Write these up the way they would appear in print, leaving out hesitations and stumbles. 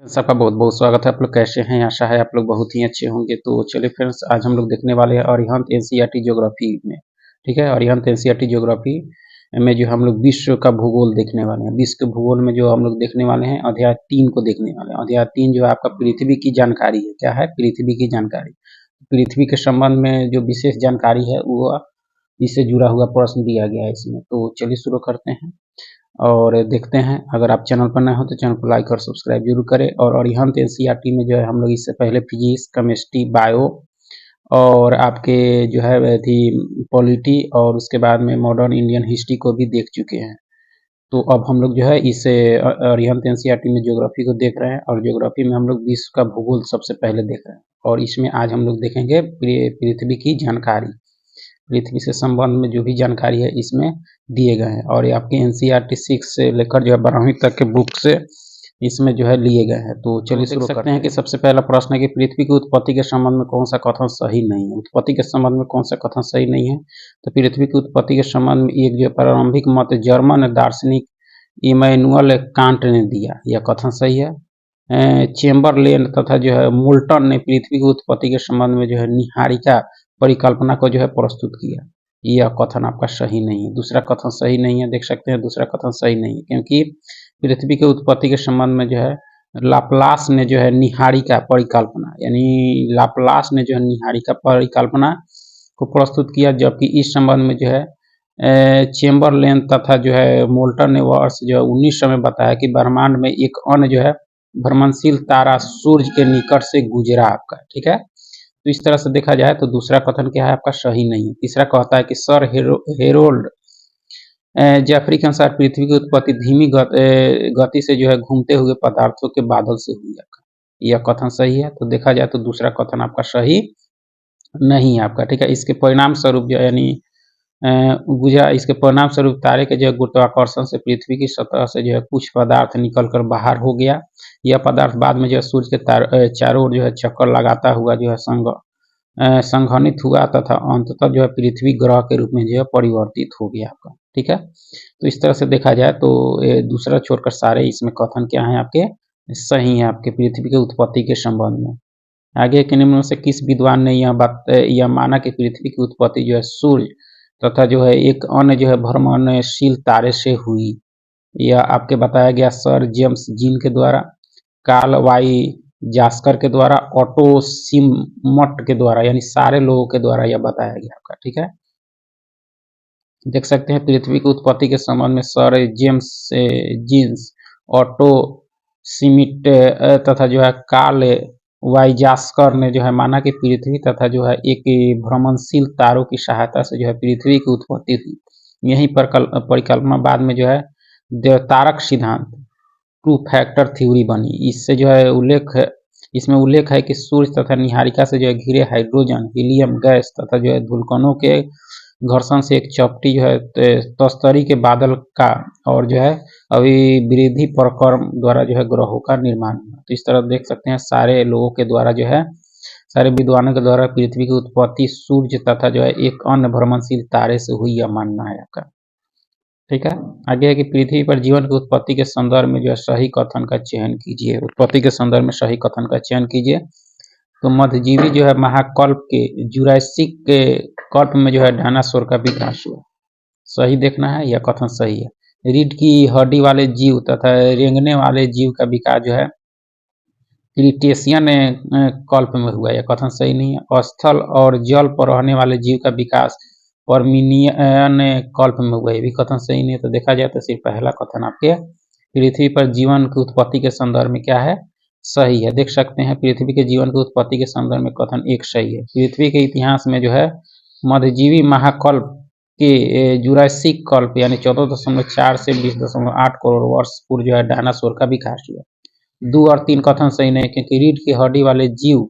सबका बहुत-बहुत स्वागत है। आप लोग कैसे हैं? आशा है आप लोग बहुत ही अच्छे होंगे। तो चलिए फ्रेंड्स, आज हम लोग देखने वाले हैं अरिहंत एनसीईआरटी ज्योग्राफी में, ठीक है? अरिहंत एनसीईआरटी ज्योग्राफी में जो हम लोग विश्व का भूगोल देखने वाले हैं। विश्व के भूगोल में जो हम लोग देखने वाले हैं, अध्याय 3 को देखने वाले हैं। अध्याय 3 जो है आपका पृथ्वी की जानकारी है। क्या है? पृथ्वी की जानकारी। पृथ्वी के संबंध में जो विशेष जानकारी है वो इससे जुड़ा हुआ प्रश्न दिया गया है इसमें। तो चलिए शुरू करते हैं और देखते हैं। अगर आप चैनल पर नए हो तो चैनल को लाइक और सब्सक्राइब जरूर करें। और अरिहंत एनसीईआरटी में जो है हम लोग इससे पहले फिजिक्स, केमिस्ट्री, बायो और आपके जो है थी पॉलिटी और उसके बाद में मॉडर्न इंडियन हिस्ट्री को भी देख चुके हैं। तो अब हम लोग जो है इस अरिहंत एनसीईआरटी में ज्योग्राफी को देख रहे हैं और ज्योग्राफी में हम लोग विश्व का भूगोल सबसे पहले देख रहे हैं। और इसमें आज हम लोग देखेंगे पृथ्वी की जानकारी। पृथ्वी से संबंध में जो भी जानकारी है इसमें दिए गए हैं और ये आपके एनसीईआरटी 6 से लेकर जो है 12वीं तक के बुक से इसमें जो है लिए गए हैं। तो चलिए शुरू करते हैं कि सबसे पहला प्रश्न है कि पृथ्वी की उत्पत्ति के संबंध में कौन सा कथन सही नहीं है। उत्पत्ति के संबंध में कौन सा कथन सही नहीं है? तो पृथ्वी की उत्पत्ति के संबंध में एक जो प्रारंभिक मत जर्मन दार्शनिक इमैनुअल कांट ने दिया, यह कथन सही है। चेम्बरलेन तथा जो है मोल्टन ने पृथ्वी की उत्पत्ति के संबंध में जो है निहारिका परिकल्पना को जो है प्रस्तुत किया, यह कथन आपका सही नहीं है। दूसरा कथन सही नहीं है, देख सकते हैं दूसरा कथन सही नहीं है क्योंकि पृथ्वी के उत्पत्ति के संबंध में जो है लाप्लास ने जो है निहारिका परिकल्पना यानी लाप्लास ने जो है निहारिका परिकल्पना को प्रस्तुत किया, जबकि इस संबंध में जो है चेम्बरलेन तथा जो है मोल्टन ने वर्ष जो है 1900 में बताया कि ब्रह्मांड में एक अन्य जो है भ्रमणशील तारा सूर्य के निकट से गुजरा आपका, ठीक है। तो इस तरह से देखा जाए तो दूसरा कथन क्या है आपका सही नहीं है। तीसरा कहता है कि सर हेरोल्ड जेफरी के अनुसार पृथ्वी की उत्पत्ति धीमी गति से जो है घूमते हुए पदार्थों के बादल से हुई है, यह कथन सही है। तो देखा जाए तो दूसरा कथन आपका सही नहीं है आपका, ठीक है। इसके परिणाम स्वरूप जो यानी गुजरा, इसके परिणाम स्वरूप तारे के जो गुरुत्वाकर्षण से पृथ्वी की सतह से जो है कुछ पदार्थ निकलकर बाहर हो गया। यह पदार्थ बाद में जो है सूर्य के चारों ओर जो है चक्कर लगाता हुआ जो है संघनित हुआ तथा अंततः जो है पृथ्वी ग्रह के रूप में जो है परिवर्तित हो गया आपका, ठीक है। तो इस तरह से देखा जाए तो दूसरा छोड़कर सारे इसमें कथन क्या है आपके सही है आपके पृथ्वी के उत्पत्ति के संबंध में। आगे के निम्न में से किस विद्वान ने यह माना कि पृथ्वी की उत्पत्ति जो है सूर्य तथा जो है एक अन्य जो है भ्रमणशील तारे से हुई? यह आपके बताया गया सर जेम्स जीन के द्वारा, कार्ल वाई जास्कर के द्वारा, ऑटो सिमट के द्वारा, यानी सारे लोगों के द्वारा यह बताया गया आपका, ठीक है। देख सकते हैं पृथ्वी की उत्पत्ति के संबंध में sir James Jeans, Otto Schmidt तथा जो है कार्ल वाइजास्कर ने जो है माना कि पृथ्वी तथा जो है एक भ्रमणशील तारों की सहायता से जो है पृथ्वी की उत्पत्ति थी। यही परिकल्पना बाद में जो है देवतारक सिद्धांत टू फैक्टर थ्योरी बनी। इससे जो है इसमें उल्लेख है कि सूर्य तथा निहारिका से जो है घिरे हाइड्रोजन, हीलियम गैस तथा जो है धूलकणों के घर्षण से एक चपटी जो है तस्तरी के बादल का और जो है अभिवृद्धि प्रक्रम द्वारा जो है ग्रहों का निर्माण हुआ। तो इस तरह देख सकते हैं सारे लोगों के द्वारा जो है सारे विद्वानों के द्वारा पृथ्वी की उत्पत्ति सूर्य तथा जो है एक अन्य भ्रमणशील तारे से हुई, यह मानना है आपका, ठीक है। आगे है कि पृथ्वी पर जीवन की उत्पत्ति के संदर्भ में जो है सही कथन का चयन कीजिए। उत्पत्ति के संदर्भ में सही कथन का चयन कीजिए। तो मध्यजीवी जो है महाकल्प के जुरासिक के कल्प में जो है डायनासोर का विकास हुआ, सही देखना है, यह कथन सही है। रीढ़ की हड्डी वाले जीव तथा रेंगने वाले जीव का विकास जो है क्रिटेशियन कल्प में हुआ, यह कथन सही नहीं है। स्थल और जल पर रहने वाले जीव का विकास पर्मिनियन कल्प में हुआ, यह भी कथन सही नहीं है। तो देखा जाए तो सिर्फ पहला कथन आपके पृथ्वी पर जीवन की उत्पत्ति के संदर्भ में क्या है सही है। देख सकते हैं पृथ्वी के जीवन की उत्पत्ति के संदर्भ में कथन एक सही है। पृथ्वी के इतिहास में जो है मध्यजीवी महाकल्प के जुरासिक कल्प यानी 14.4 से 20.8 करोड़ वर्ष पूर्व जो है डायनासोर का विकास हुआ। 2 और 3 कथन सही नहीं, क्योंकि रीढ़ की हड्डी वाले जीव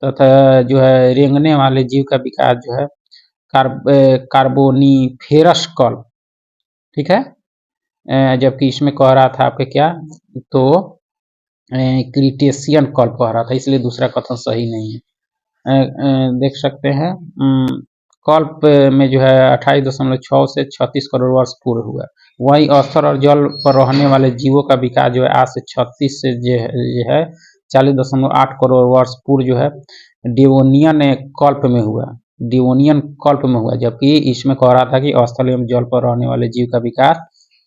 तथा जो है रेंगने वाले जीव का विकास जो है कार्बोनिफेरस कल्प, ठीक है। जबकि इसमें कह रहा था आपके क्या तो क्रिटेशियन कल्प कह रहा था, इसलिए दूसरा कथन सही नहीं है। देख सकते हैं कल्प में जो है 28.6 से 36 करोड़ वर्ष पूर्व हुआ। वहीं स्थल और जल पर रहने वाले जीवों का विकास जो है आज से 36 से जो है 40.8 करोड़ वर्ष पूर्व जो है डिवोनियन कल्प में हुआ। डिवोनियन कल्प में हुआ, जबकि इसमें कह रहा था कि स्थल एवं जल पर रहने वाले जीव का विकास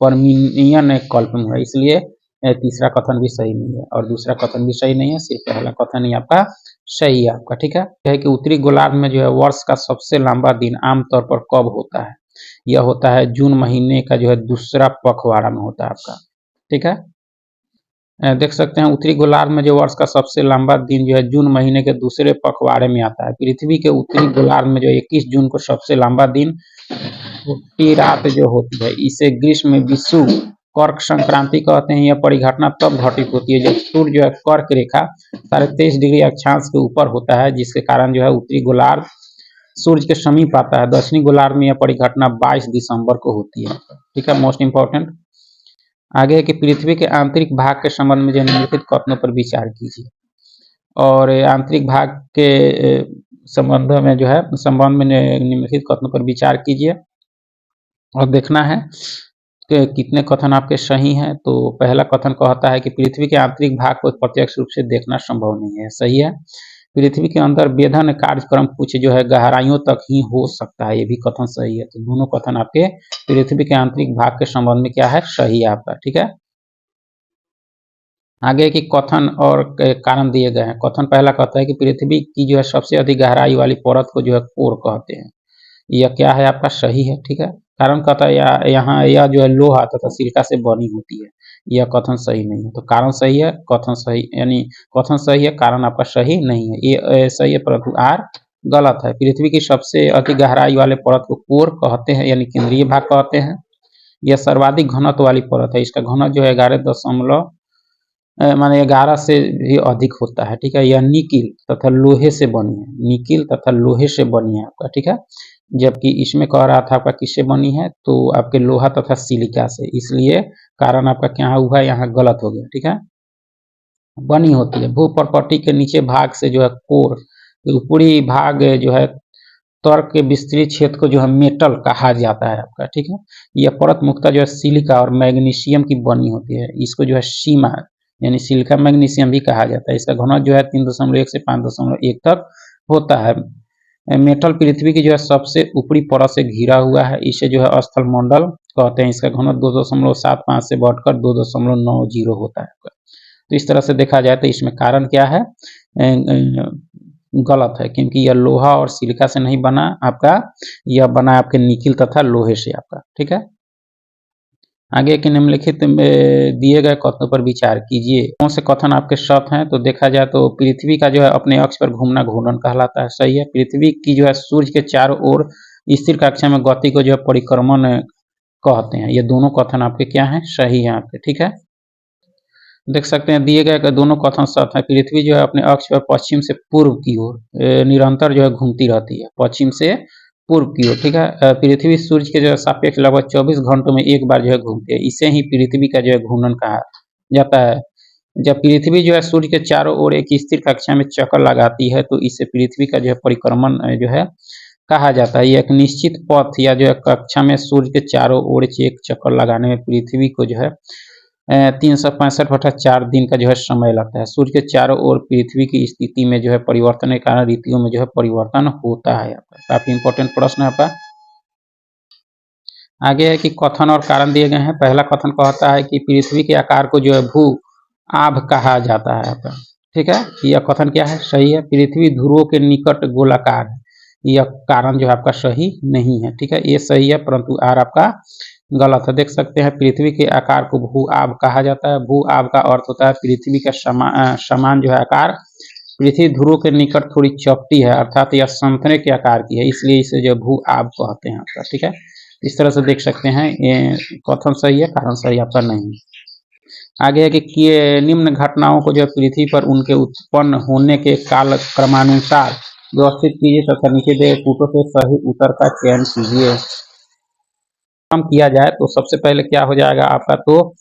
पर्मियन कल्प में हुआ। इसलिए तीसरा कथन भी सही नहीं है और दूसरा कथन भी सही नहीं है, सिर्फ पहला कथन ही आपका सही है आपका। ठीक है कि उत्तरी गोलार्ध में जो है वर्ष का सबसे लंबा दिन आमतौर पर कब होता है? यह होता है जून महीने का जो है दूसरा पखवाड़ा में होता है आपका। ठीक है, देख सकते हैं उत्तरी गोलार्ध में जो वर्ष का सबसे लंबा दिन जो है जून महीने के दूसरे पखवाड़े में आता है। पृथ्वी के उत्तरी गोलार्ध में जो 21 जून को सबसे लंबा दिन की रात जो होती है इसे ग्रीष्म विषु कर्क संक्रांति कहते हैं। यह परिघटना तब घटित होती है जब सूर्य जो है कर्क रेखा 23.5 डिग्री अक्षांश के ऊपर होता है, जिसके कारण जो है उत्तरी गोलार्ध सूर्य के समीप आता है। दक्षिणी गोलार्ध में यह परिघटना 22 दिसंबर को होती है। ठीक है, मोस्ट इंपॉर्टेंट। आगे है कि पृथ्वी के आंतरिक भाग के संबंध में जो निम्नलिखित कथनों पर विचार कीजिए। और आंतरिक भाग के संबंध में जो है संबंध में निम्नलिखित कथनों पर विचार कीजिए और देखना है कि कितने कथन आपके सही हैं। तो पहला कथन कहता है कि पृथ्वी के आंतरिक भाग को प्रत्यक्ष रूप से देखना संभव नहीं है, सही है। पृथ्वी के अंदर वेधन कार्यक्रम कुछ जो है गहराइयों तक ही हो सकता है, ये भी कथन सही है। तो दोनों कथन आपके पृथ्वी के आंतरिक भाग के संबंध में क्या है, सही है आपका। ठीक है, आगे की कथन और कारण दिए गए हैं। कथन पहला कहता है कि पृथ्वी की जो है सबसे अधिक गहराई वाली परत को जो है कोर कहते हैं। यह क्या है आपका, सही है। ठीक है, कारण कहता है यहाँ यह जो है लोहा तथा सिलिका से बनी होती है। यह कथन सही नहीं है। तो कारण सही है, कथन सही, यानी कथन सही है, कारण आपका सही नहीं है। ये सही है परंतु आर गलत है। पृथ्वी की सबसे अधिक गहराई वाले परत को कोर कहते हैं, यानी केंद्रीय भाग कहते हैं। यह सर्वाधिक घनत्व वाली परत है। इसका घनत्व जो है 11 माने 11 से भी अधिक होता है। ठीक है, यह निकिल तथा लोहे से बनी है। निकिल तथा लोहे से बनी है आपका। ठीक है, जबकि इसमें कह रहा था आपका किससे बनी है, तो आपके लोहा तथा सिलिका से। इसलिए कारण आपका क्या हुआ, यहाँ गलत हो गया। ठीक है, बनी होती है। भू प्रपट्टी के नीचे भाग से जो है कोर, ऊपरी भाग जो है त्वरक के विस्तृत क्षेत्र को जो है मेटल कहा जाता है आपका। ठीक है, यह परत मुख्यतः जो है सिलिका और मैग्नीशियम की बनी होती है। इसको जो है सीमा यानी सिलिका मैग्नीशियम भी कहा जाता है। इसका घनत्व जो है 3.1 से 5.1 तक होता है। मेटल पृथ्वी की जो है सबसे ऊपरी परत से घिरा हुआ है। इसे जो है स्थल मंडल कहते हैं। इसका घनत्व 2.75 से बढ़कर 2.90 होता है। तो इस तरह से देखा जाए तो इसमें कारण क्या है, गलत है, क्योंकि यह लोहा और सिलिका से नहीं बना आपका, यह बना आपके निकिल तथा लोहे से आपका। ठीक है, आगे के निम्नलिखित में दिए गए कथनों पर विचार कीजिए। कौन से कथन आपके सत्य हैं? तो देखा जाए तो पृथ्वी का जो है अपने अक्ष पर घूमना घूर्णन कहलाता है, सही है। पृथ्वी की जो है सूर्य के चारों ओर स्थिर कक्षा में गति को जो है परिक्रमण कहते हैं। ये दोनों कथन आपके क्या हैं, सही है आपके। ठीक है, देख सकते हैं दिए गए दोनों कथन सत्य है। पृथ्वी जो है अपने अक्ष पर पश्चिम से पूर्व की ओर निरंतर जो है घूमती रहती है, पश्चिम से पूर्व की ओर। ठीक है, पृथ्वी सूर्य के जो है सापेक्ष लगभग 24 घंटों में एक बार जो है घूमती है। इसे ही पृथ्वी का जो है घूर्णन कहा जाता है। जब पृथ्वी जो है सूर्य के चारों ओर एक स्थिर कक्षा में चक्कर लगाती है तो इसे पृथ्वी का जो है परिक्रमण जो है कहा जाता है। यह एक निश्चित पथ या जो है कक्षा में सूर्य के चारों ओर एक चक्कर लगाने में पृथ्वी को जो है 365/4 दिन का जो है समय लगता है। सूर्य के चारों ओर पृथ्वी की स्थिति में जो है परिवर्तन के कारण ऋतुओं में जो है परिवर्तन होता है। काफी इंपॉर्टेंट प्रश्न है आपका। आगे है कि कथन और कारण दिए गए हैं। पहला कथन कहता है कि पृथ्वी के आकार को जो है भू आभ कहा जाता है आपका। ठीक है, यह कथन क्या है, सही है। पृथ्वी ध्रुवों के निकट गोलाकार है। यह कारण जो है आपका सही नहीं है। ठीक है, ये सही है परंतु आर आपका गलत है। देख सकते हैं पृथ्वी के आकार को भू आभ कहा जाता है। भू आभ का अर्थ होता है पृथ्वी का समान जो है आकार पृथ्वी ध्रुव के निकट थोड़ी चपटी है, अर्थात यह संतरे के आकार की है, इसलिए इसे जो भू आभ कहते हैं आपका। ठीक है, इस तरह से देख सकते हैं ये कथन सही है, कारण सही आपका नहीं। आगे है कि निम्न घटनाओं को जो पृथ्वी पर उनके उत्पन्न होने के काल क्रमानुसार व्यवस्थित कीजिए तथा नीचे दिए टूटों से सही उत्तर का चयन कीजिए। काम किया जाए तो सबसे पहले क्या हो जाएगा आपका, तो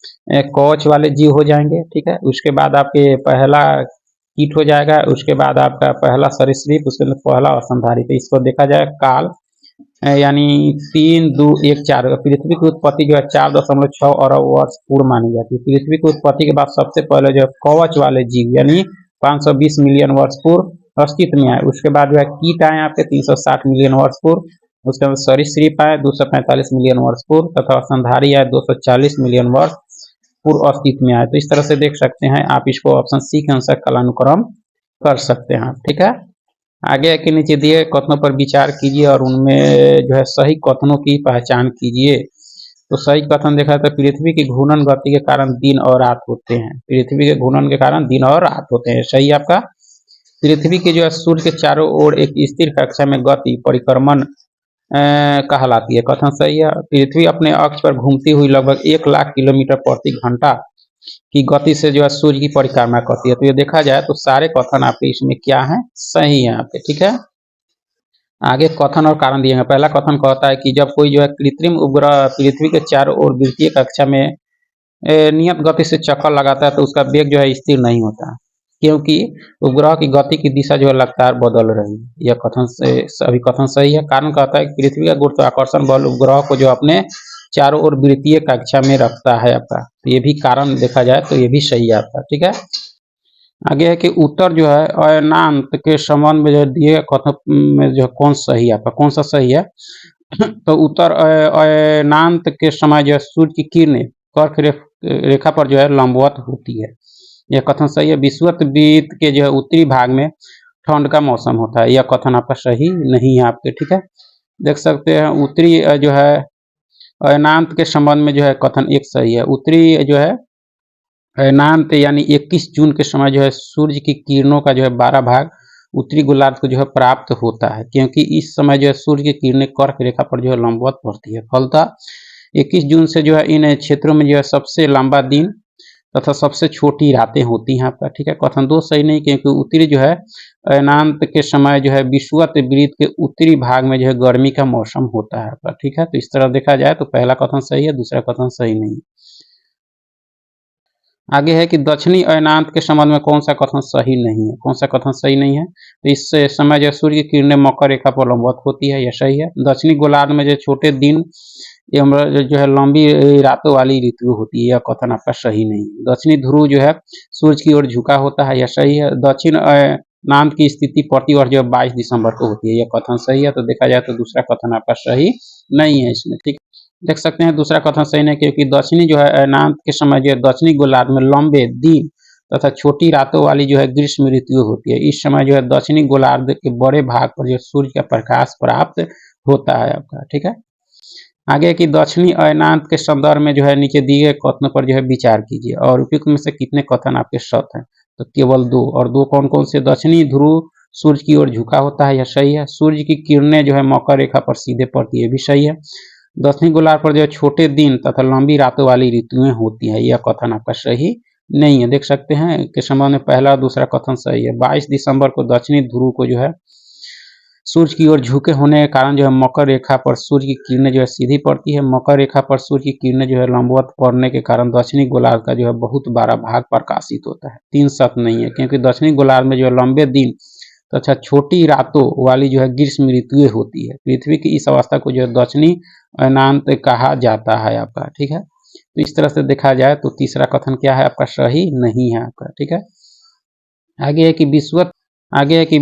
कवच वाले जीव हो जाएंगे। ठीक है, उसके बाद आपके पहला कीट हो जाएगा, उसके बाद आपका पहला सरीसृप, उसके बाद पहला स्तनधारी। तो इसको देखा जाए काल, यानी 3, 2, 1, 4 पृथ्वी की उत्पत्ति जो है 4.6 अरब वर्ष पूर्व मानी जाती है। पृथ्वी की उत्पत्ति के बाद सबसे पहले जो है कवच वाले जीव यानी 520 मिलियन वर्ष पूर्व अस्तित्व में आए। उसके बाद जो है कीट आए यहाँ पे 360 मिलियन वर्ष पूर्व। उसके बाद सरीसृप आए 245 मिलियन वर्ष पूर्व तथा स्तनधारी आए 240 मिलियन वर्ष पूर्व अस्तित्व में आए। तो इस तरह से देख सकते हैं आप, इसको ऑप्शन सी के अनुसार कालानुक्रम कर सकते हैं। ठीक है, आगे के नीचे दिए कथनों पर विचार कीजिए और उनमें जो है सही कथनों की पहचान कीजिए। तो सही कथन देखा तो पृथ्वी की घूर्णन गति के कारण दिन और रात होते हैं। पृथ्वी के घूर्णन के कारण दिन और रात होते हैं, सही आपका। पृथ्वी की जो है सूर्य के चारों ओर एक स्थिर कक्षा में गति परिक्रमण कहलाती है, कथन सही है। पृथ्वी अपने अक्ष पर घूमती हुई लगभग 1 लाख किलोमीटर प्रति घंटा की गति से जो है सूर्य की परिक्रमा करती है। तो ये देखा जाए तो सारे कथन आपके इसमें क्या है, सही है आपके। ठीक है, आगे कथन और कारण दिए हैं। पहला कथन कहता है कि जब कोई जो है कृत्रिम उपग्रह पृथ्वी के चारों ओर वृत्तीय कक्षा में नियत गति से चक्कर लगाता है तो उसका वेग जो है स्थिर नहीं होता, क्योंकि उपग्रह की गति की दिशा जो है लगातार बदल रही है। यह कथन से सभी कथन सही है। कारण कहता है कि पृथ्वी का गुरुत्वाकर्षण बल उपग्रह को जो अपने चारों ओर वृत्तीय कक्षा में रखता है आपका। तो ये भी कारण देखा जाए तो ये भी सही है आपका। ठीक है, आगे है कि उत्तर जो है अयनांत के संबंध में जो दिए कथन में जो कौन सही है आपका, कौन सा सही है। तो उत्तर अयनांत के समय जो है सूर्य की किरणें कर्क रेखा पर जो है लंबवत होती है, यह कथन सही है। विषुवत के जो है उत्तरी भाग में ठंड का मौसम होता है, यह कथन आपका सही नहीं है आपके। ठीक है, देख सकते हैं उत्तरी जो है अयनांत के संबंध में जो है कथन एक सही है। उत्तरी जो है अयनांत यानी 21 जून के समय जो है सूर्य की किरणों का जो है 12 भाग उत्तरी गोलार्ध को जो है प्राप्त होता है, क्योंकि इस समय जो है सूर्य की किरणें कर्क रेखा पर जो है लंबवत पड़ती है। फलतः 21 जून से जो है इन क्षेत्रों में जो है सबसे लंबा दिन तथा सबसे छोटी रातें होती हैं आपका। ठीक है, कथन दो सही नहीं, क्योंकि उत्तरी जो है अयनांत के समय जो है विषुवत के उत्तरी भाग में जो है गर्मी का मौसम होता है आपका। ठीक है, तो इस तरह देखा जाए तो पहला कथन सही है, दूसरा कथन सही नहीं। आगे है कि दक्षिणी अयनांत के संबंध में कौन सा कथन सही नहीं है, कौन सा कथन सही नहीं है। तो इस समय जो सूर्य की किरणें मकर रेखा पर लंबवत होती है, यह सही है। दक्षिणी गोलार्ध में जो छोटे दिन एवं जो है लंबी रातों वाली ऋतु होती है, यह कथन आपका सही नहीं। दक्षिणी ध्रुव जो है सूर्य की ओर झुका होता है, यह सही है। दक्षिण अयनांत की स्थिति प्रति वर्ष जो 22 दिसंबर को होती है, यह कथन सही है। तो देखा जाए तो दूसरा कथन आपका सही नहीं है इसमें। ठीक, देख सकते हैं दूसरा कथन सही नहीं, क्योंकि दक्षिणी जो है अयनांत के समय जो है दक्षिणी गोलार्ध में लंबे दिन तथा छोटी रातों वाली जो है ग्रीष्म ऋतु होती है। इस समय जो है दक्षिणी गोलार्ध के बड़े भाग पर जो सूर्य का प्रकाश प्राप्त होता है आपका। ठीक है, आगे कि दक्षिणी अयनांत के संदर्भ में जो है नीचे दिए गए कथनों पर जो है विचार कीजिए और उपयुक्त में से कितने कथन आपके सत्य हैं। तो केवल 2, और 2 कौन कौन से। दक्षिणी ध्रुव सूर्य की ओर झुका होता है, यह सही है। सूर्य की किरणें जो है मकर रेखा पर सीधे पड़ती है, भी सही है। दक्षिणी गोलार्ध पर जो है छोटे दिन तथा लंबी रातों वाली ऋतुएं होती हैं, यह कथन आपका सही नहीं है। देख सकते हैं के संबंध में पहला और दूसरा कथन सही है। 22 दिसंबर को दक्षिणी ध्रुव को जो है सूर्य की ओर झुके होने के कारण जो है मकर रेखा पर सूर्य की किरणें जो है सीधी पड़ती है। मकर रेखा पर सूर्य की किरणें जो है लंबवत पड़ने के कारण दक्षिणी गोलार्ध का जो है बहुत बड़ा भाग प्रकाशित होता है। 3 सत्य नहीं है, क्योंकि दक्षिणी गोलार्ध में जो है लंबे दिन तथा छोटी रातों वाली जो है ग्रीष्म ऋतुएं होती है। पृथ्वी की इस अवस्था को जो है दक्षिणी अयनांत कहा जाता है आपका। ठीक है, तो इस तरह से देखा जाए तो तीसरा कथन क्या है आपका, सही नहीं है आपका। ठीक है, आगे है कि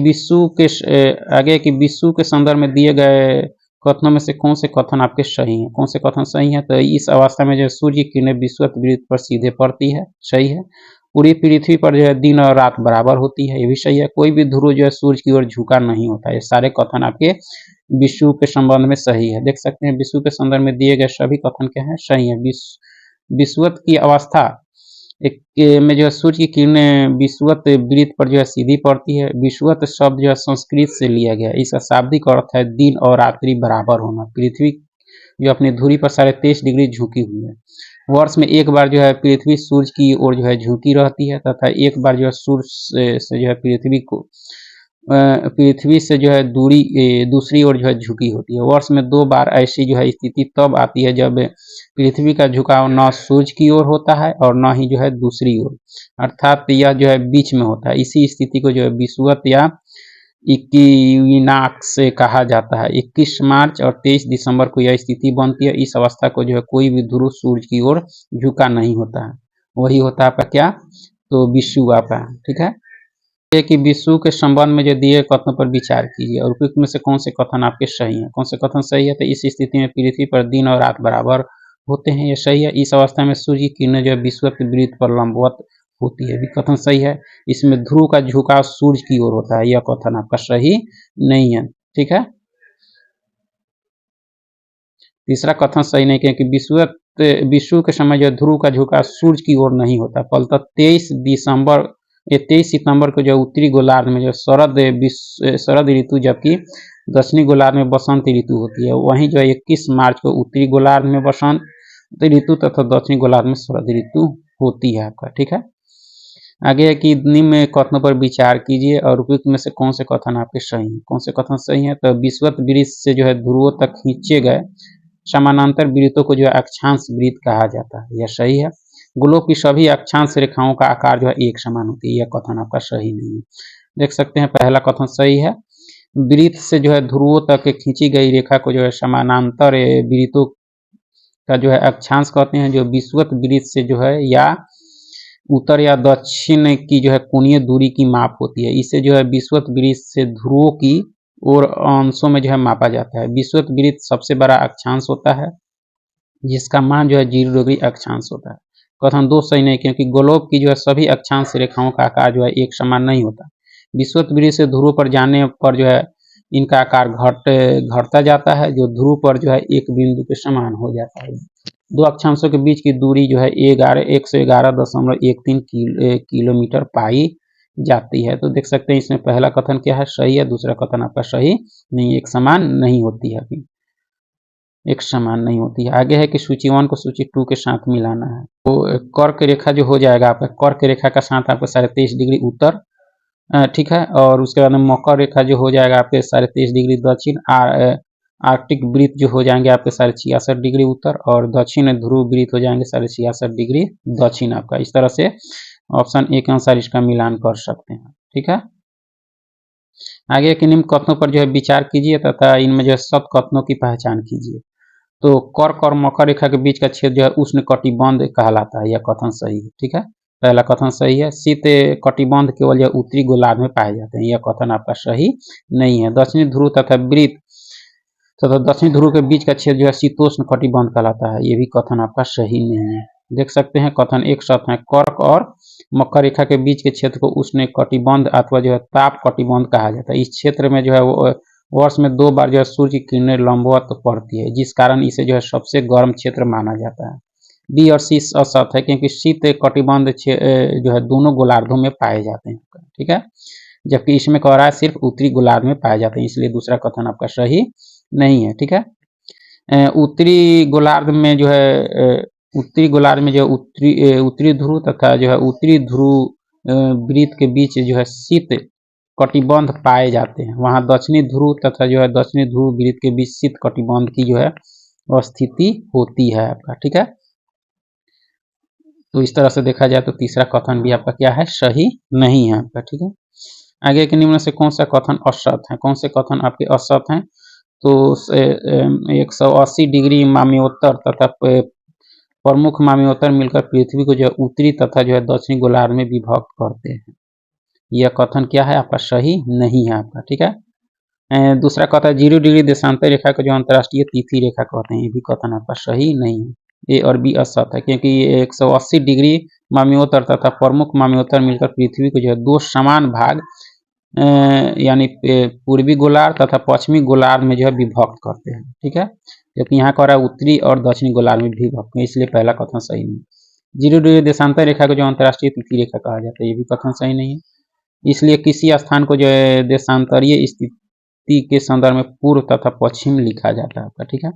विश्व के संदर्भ में दिए गए कथनों में से कौन से कथन आपके सही हैं, कौन से कथन सही हैं। तो इस अवस्था में जो सूर्य की किरणें विषुवत वृत्त पर सीधे पड़ती है, सही है। पूरी पृथ्वी पर जो है दिन और रात बराबर होती है, ये भी सही है। कोई भी ध्रुव जो है सूर्य की ओर झुका नहीं होता है। ये सारे कथन आपके विषु के संबंध में सही है। देख सकते हैं विषु के संदर्भ में दिए गए सभी कथन क्या है, सही है। विषुवत की अवस्था एक में जो है सूर्य की किरणें विषुवत वृत्त पर जो है सीधी पड़ती है। विषुवत शब्द जो है संस्कृत से लिया गया है। इसका शाब्दिक अर्थ है दिन और रात्रि बराबर होना। पृथ्वी जो अपनी धुरी पर 23.5 डिग्री झुकी हुई है। वर्ष में एक बार जो है पृथ्वी सूर्य की ओर जो है झुकी रहती है तथा एक बार जो है सूर्य से जो है पृथ्वी से जो है दूसरी ओर जो है झुकी होती है। वर्ष में 2 बार ऐसी जो है स्थिति तब आती है जब पृथ्वी का झुकाव न सूर्य की ओर होता है और न ही जो है दूसरी ओर, अर्थात यह जो है बीच में होता है। इसी स्थिति को जो है विषुवत या इक्विनॉक्स से कहा जाता है। 21 मार्च और 23 दिसंबर को यह स्थिति बनती है। इस अवस्था को जो है कोई भी ध्रुव सूर्य की ओर झुका नहीं होता है। वही होता है आपका क्या, तो विषुव आपका, ठीक है। ये कि विषुव के संबंध में जो दिए कथनों पर विचार कीजिए और उपयुक्त में से कौन से कथन आपके सही हैं। कौन से कथन सही है, तो इस स्थिति में पृथ्वी पर दिन और रात बराबर होते हैं, ये सही है। इस अवस्था में सूर्य की किरणें जो है विषुवत वृत्त पर लंबवत होती है, भी कथन सही है। इसमें ध्रुव का झुकाव सूर्य की ओर होता है, यह कथन आपका सही नहीं है, ठीक है। तीसरा कथन सही नहीं, क्योंकि विषुव के समय जो ध्रुव का झुकाव सूर्य की ओर नहीं होता। फलतः 23 सितंबर को जो उत्तरी गोलार्ध में जो शरद ऋतु, जबकि दक्षिणी गोलार्ध में बसंत ऋतु होती है। वहीं जो 21 मार्च को उत्तरी गोलार्ध में बसंत ऋतु तथा दक्षिणी गोलार्ध में शरद ऋतु होती है आपका, ठीक है। आगे है कि निम्न कथनों पर विचार कीजिए और उपयुक्त में से कौन से कथन आपके सही हैं। कौन से कथन सही है, तो विषुवत वृत्त से जो है ध्रुवों तक खींचे गए समानांतर वृत्तों को जो है अक्षांश वृत्त कहा जाता है, यह सही है। गोलोक की सभी अक्षांश रेखाओं का आकार जो है एक समान होती है, यह कथन आपका सही नहीं है। देख सकते हैं पहला कथन सही है। वृत्त से जो है ध्रुवों तक खींची गई रेखा को जो है समानांतर वृत्तों का जो है अक्षांश कहते हैं, जो विषुवत वृत्त से जो है या उत्तर या दक्षिण की जो है कोणीय दूरी की माप होती है। इसे जो है विषुवत वृत्त से ध्रुवों की और अंशों में जो है मापा जाता है। विषुवत वृत्त सबसे बड़ा अक्षांश होता है, जिसका मान जो है 0 डिग्री अक्षांश होता है। कथन 2 सही नहीं, क्योंकि गोलोक की जो है सभी अक्षांश रेखाओं का आकार जो है एक समान नहीं होता। विषुवत वृत्त से ध्रुव पर जाने पर जो है इनका आकार घटता जाता है, जो ध्रुव पर जो है एक बिंदु के समान हो जाता है। दो अक्षांशों के बीच की दूरी जो है 111.13 किलोमीटर पाई जाती है। तो देख सकते हैं इसमें पहला कथन क्या है, सही है। दूसरा कथन आपका सही नहीं, एक समान नहीं होती है, अभी एक समान नहीं होती है। आगे है कि सूची 1 को सूची 2 के साथ मिलाना है। तो कर्क रेखा जो हो जाएगा आपका, कर्क रेखा का साथ आपका 23.5 डिग्री उत्तर, ठीक है। और उसके बाद में मकर रेखा जो हो जाएगा आपके 23.5 डिग्री दक्षिण, आर्कटिक वृत्त जो हो जाएंगे आपके 66.5 डिग्री उत्तर, और दक्षिण ध्रुव वृत्त हो जाएंगे 66.5 डिग्री दक्षिण आपका। इस तरह से ऑप्शन ए के अनुसार इसका मिलान कर सकते हैं, ठीक है। आगे के निम्न कथनों पर जो है विचार कीजिए तथा इनमें जो है सब कथनों की पहचान कीजिए। तो कर्क और मकर रेखा के बीच का क्षेत्र जो है उष्ण कटिबंध कहलाता है, यह कथन सही है, ठीक है। पहला कथन सही है। शीत कटिबंध केवल यह उत्तरी गोलार्ध में पाए जाते हैं, यह कथन आपका सही नहीं है। दक्षिणी ध्रुव तथा वृत्त तथा दक्षिणी ध्रुव के बीच का क्षेत्र जो है शीतोष्ण कटिबंध कहलाता है, ये भी कथन आपका सही नहीं है। देख सकते हैं कथन एक सत्य है। कर्क और मकर रेखा के बीच के क्षेत्र को उष्ण कटिबंध अथवा जो है ताप कटिबंध कहा जाता है। इस क्षेत्र में जो है वो वर्ष में 2 बार जो है सूर्य की किरणें लंबवत पड़ती है, जिस कारण इसे जो है सबसे गर्म क्षेत्र माना जाता है। बी और सी असत्य है, क्योंकि शीत कटिबंध जो है दोनों गोलार्धों में पाए जाते हैं, ठीक है। जबकि इसमें कह रहा है सिर्फ उत्तरी गोलार्ध में पाए जाते हैं, इसलिए दूसरा कथन आपका सही नहीं है, ठीक है। उत्तरी गोलार्ध में जो है उत्तरी गोलार्ध में जो उत्तरी ध्रुव तथा जो है उत्तरी ध्रुव वृत्त के बीच जो है शीत कटिबंध पाए जाते हैं। वहां दक्षिणी ध्रुव तथा जो है दक्षिणी ध्रुव वृत्त के बीच शीत कटिबंध की जो है स्थिति होती है आपका, ठीक है। तो इस तरह से देखा जाए तो तीसरा कथन भी आपका क्या है, सही नहीं है आपका, ठीक है। आगे के निम्न से कौन सा कथन असत्य है। कौन से कथन आपके असत्य हैं, तो 180 डिग्री मामयोत्तर तथा प्रमुख मामयोत्तर मिलकर पृथ्वी को जो है उत्तरी तथा जो है दक्षिणी गोलार्ध में विभक्त करते हैं, यह कथन क्या है आपका, सही नहीं है आपका, ठीक है। दूसरा कथन 0 डिग्री देशांतर रेखा को जो अंतर्राष्ट्रीय तिथि रेखा कहते हैं, ये भी कथन आपका सही नहीं है। ए और बी असत्य है, क्योंकि 180 डिग्री मामयोत्तर तथा प्रमुख मामयोत्तर मिलकर पृथ्वी को जो है 2 समान भाग यानी पूर्वी गोलार्ध तथा पश्चिमी गोलार्ध में जो है विभक्त करते हैं, ठीक है। जबकि यहाँ कह रहा है उत्तरी और दक्षिणी गोलार्ध में विभक्त, इसलिए पहला कथन सही नहीं। 0 डिग्री देशांतर रेखा को जो अंतर्राष्ट्रीय तिथि रेखा कहा जाता है, ये भी कथन सही नहीं है। इसलिए किसी स्थान को जो है देशांतरीय स्थिति के संदर्भ में पूर्व तथा पश्चिम लिखा जाता है आपका, ठीक है।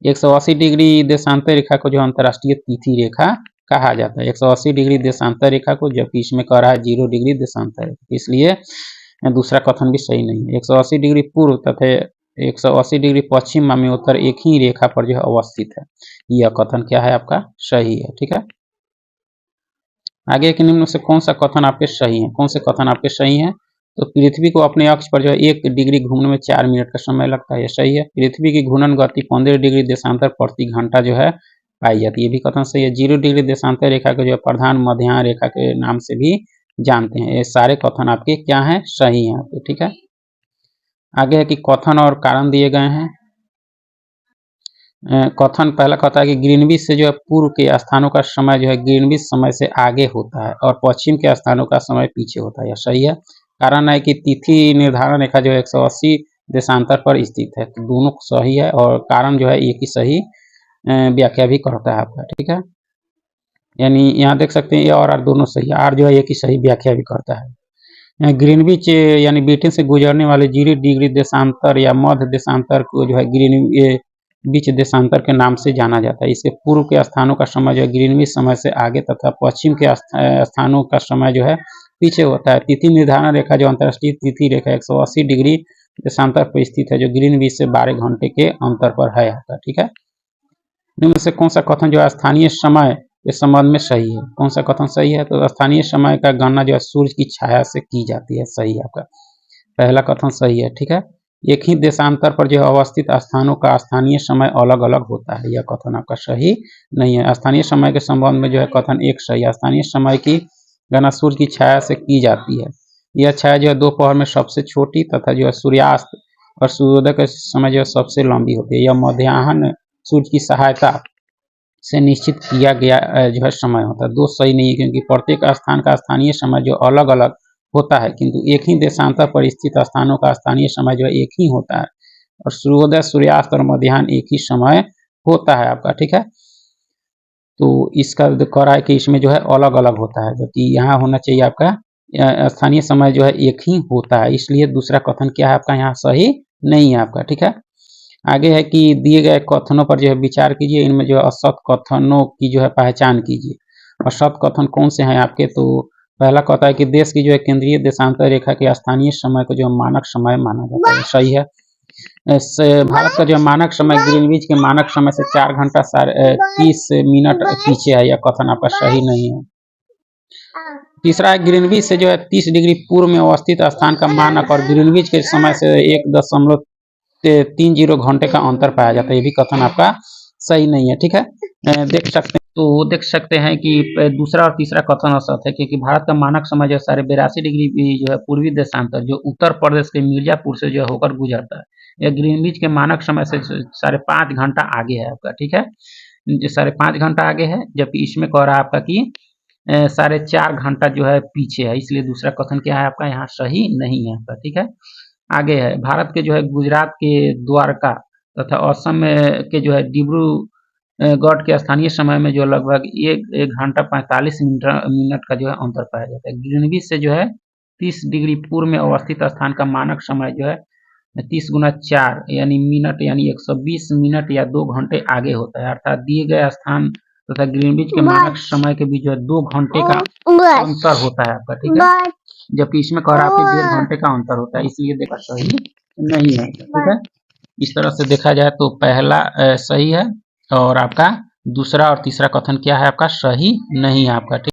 180 डिग्री देशांतर रेखा को जो अंतर्राष्ट्रीय तिथि रेखा कहा जाता है, 180 डिग्री देशांतर रेखा को, जबकि इसमें कह रहा है 0 डिग्री देशांतर रेखा, इसलिए दूसरा कथन भी सही नहीं है। 180 डिग्री पूर्व तथा 180 डिग्री पश्चिम मामयोत्तर एक ही रेखा पर जो है अवस्थित है, यह कथन क्या है आपका, सही है, ठीक है। आगे के निम्न से कौन सा कथन आपके सही है। कौन से कथन आपके सही हैं, तो पृथ्वी को अपने अक्ष पर जो है 1 डिग्री घूमने में 4 मिनट का समय लगता है, ये सही है। पृथ्वी की घूर्णन गति 15 डिग्री देशांतर प्रति घंटा जो है पाई जाती है, ये भी कथन सही है। 0 डिग्री देशांतर रेखा को जो है प्रधान मध्याह्न रेखा के नाम से भी जानते हैं। ये सारे कथन आपके क्या हैं, सही हैं आपके, ठीक है। आगे है कि कथन और कारण दिए गए हैं। कथन पहला कहता है कि ग्रीनविच से जो है पूर्व के स्थानों का समय जो है ग्रीनविच समय से आगे होता है और पश्चिम के स्थानों का समय पीछे होता है, यह सही है। कारण है कि तिथि निर्धारण रेखा जो है 180 देशांतर पर स्थित है, तो दोनों सही है और कारण जो है एक ही सही व्याख्या भी करता है आपका, ठीक है। यानी यहाँ देख सकते हैं ये और आर दोनों सही है, आर जो है एक ही सही व्याख्या भी करता है। ग्रीनविच यानी ब्रिटेन से गुजरने वाले 0 डिग्री देशांतर या मध्य देशांतर को जो है ग्रीनविच देशांतर के नाम से जाना जाता है। इसके पूर्व के स्थानों का समय जो है ग्रीनविच समय से आगे तथा पश्चिम के स्थानों का समय जो है पीछे होता है। तिथि निर्धारण रेखा जो अंतर्राष्ट्रीय तिथि रेखा 180 डिग्री देशांतर पर स्थित है, जो ग्रीनविच से 12 घंटे के अंतर पर है आपका, ठीक है। इनमें से कौन सा कथन जो है स्थानीय समय के संबंध में सही है, कौन सा कथन सही है? तो स्थानीय समय का गणना जो है सूर्य की छाया से की जाती है, सही है आपका, पहला कथन सही है, ठीक है। एक ही देशांतर पर जो अवस्थित स्थानों का स्थानीय समय अलग अलग होता है, यह कथन आपका सही नहीं है। स्थानीय समय के संबंध में जो है कथन एक सही है। स्थानीय समय की गणना सूर्य की छाया से की जाती है। यह छाया जो है दोपहर में सबसे छोटी तथा जो है सूर्यास्त और सूर्योदय के समय जो है सबसे लंबी होती है। यह मध्याह्न सूर्य की सहायता से निश्चित किया गया जो है समय होता है। दो सही नहीं है, क्योंकि प्रत्येक स्थान का स्थानीय समय जो अलग अलग होता है, किंतु एक ही देशांतर पर स्थित स्थानों का स्थानीय समय जो है एक ही होता है और सूर्योदय सूर्यास्त और मध्याह्न एक ही समय होता है आपका, ठीक है। तो इसका कह रहा है कि इसमें जो है अलग अलग होता है, जबकि यहाँ होना चाहिए आपका स्थानीय समय जो है एक ही होता है, इसलिए दूसरा कथन क्या है आपका यहाँ सही नहीं है आपका, ठीक है। आगे है कि दिए गए कथनों पर जो है विचार कीजिए, इनमें जो है असत कथनों की जो है पहचान कीजिए। असत कथन कौन से हैं आपके? तो पहला कहता है कि देश की जो है केंद्रीय देशांतर रेखा के स्थानीय समय को जो मानक समय माना जाता है, सही है। भारत का जो मानक समय ग्रीनविच के मानक समय से 4 घंटा 30 मिनट पीछे है, यह कथन आपका सही नहीं है। तीसरा है ग्रीनविच से जो है 30 डिग्री पूर्व में अवस्थित स्थान का मानक और ग्रीनविच के समय से 1.30 घंटे का अंतर पाया जाता है, ये भी कथन आपका सही नहीं है, ठीक है। देख सकते हैं कि दूसरा और तीसरा कथन असत है, क्योंकि भारत का मानक समय जो 82.5 डिग्री जो है पूर्वी देशांतर जो उत्तर प्रदेश के मिर्जापुर से जो होकर गुजरता है, यह ग्रीनविच के मानक समय से 5.5 घंटा आगे है आपका, ठीक है, 5.5 घंटा आगे है, जबकि इसमें कह रहा है आपका कि 4.5 घंटा जो है पीछे है, इसलिए दूसरा कथन क्या है आपका यहाँ सही नहीं है आपका, ठीक है। आगे है भारत के जो है गुजरात के द्वारका तथा असम के जो है डिब्रूगढ़ के स्थानीय समय में जो लगभग 1 घंटा 45 मिनट का जो है अंतर पाया जाता है। ग्रीनविच से जो है 30 डिग्री पूर्व में अवस्थित स्थान का मानक समय जो है 30 गुना 4 यानी मिनट यानी 120 मिनट या 2 घंटे आगे होता है, अर्थात दिए गए स्थान तथा ग्रीनविच के मानक समय के बीच जो है 2 घंटे का अंतर होता है आपका, ठीक है, जबकि इसमें कह रहा है आपके 1.5 घंटे का अंतर होता है, इसलिए देखा सही नहीं है, ठीक है। इस तरह से देखा जाए तो पहला सही है और आपका दूसरा और तीसरा कथन क्या है आपका सही नहीं है आपका, ठीक।